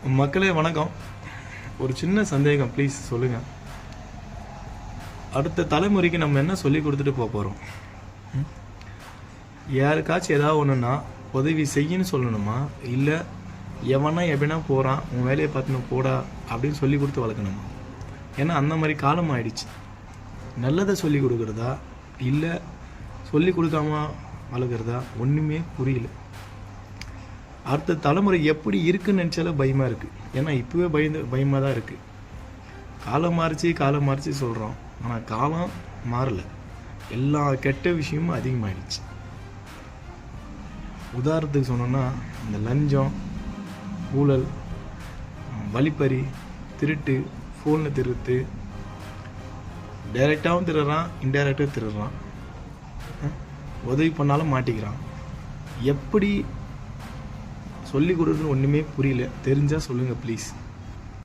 மக்களே வணக்கம். ஒரு சின்ன சந்தேகம், ப்ளீஸ் சொல்லுங்கள். அடுத்த தலைமுறைக்கு நம்ம என்ன சொல்லி கொடுத்துட்டு போகிறோம்? யாருக்காச்சும் ஏதாவது ஒன்றுன்னா உதவி செய்யன்னு சொல்லணுமா, இல்லை எவனா எப்படின்னா போகிறான் உன் வேலையை பார்த்துன்னு போடா அப்படின்னு சொல்லி கொடுத்து வளர்க்கணுமா? ஏன்னா அந்த மாதிரி காலம் ஆயிடுச்சு. நல்லதை சொல்லி கொடுக்குறதா இல்லை சொல்லி கொடுக்காம வளர்க்குறதா ஒன்றுமே புரியல. அடுத்த தலைமுறை எப்படி இருக்குன்னு நினச்சாலும் பயமாக இருக்குது. ஏன்னா இப்போவே பயமாக தான் இருக்குது. காலம் மாறிச்சு சொல்கிறோம், ஆனால் காலம் மாறலை. எல்லா கெட்ட விஷயமும் அதிகமாகிடுச்சு. உதாரணத்துக்கு சொன்னோன்னா இந்த லஞ்சம், ஊழல், வழிப்பறி, திருட்டு, ஃபோனில் திருட்டு, டைரெக்டாகவும் திருடுறான், இன்டைரக்டாகவும் திருடுறான், உதவி பண்ணாலும் மாட்டிக்கிறான். எப்படி சொல்லி கொடுக்குறதுன்னு ஒன்றுமே புரியல. தெரிஞ்சால் சொல்லுங்கள் ப்ளீஸ்.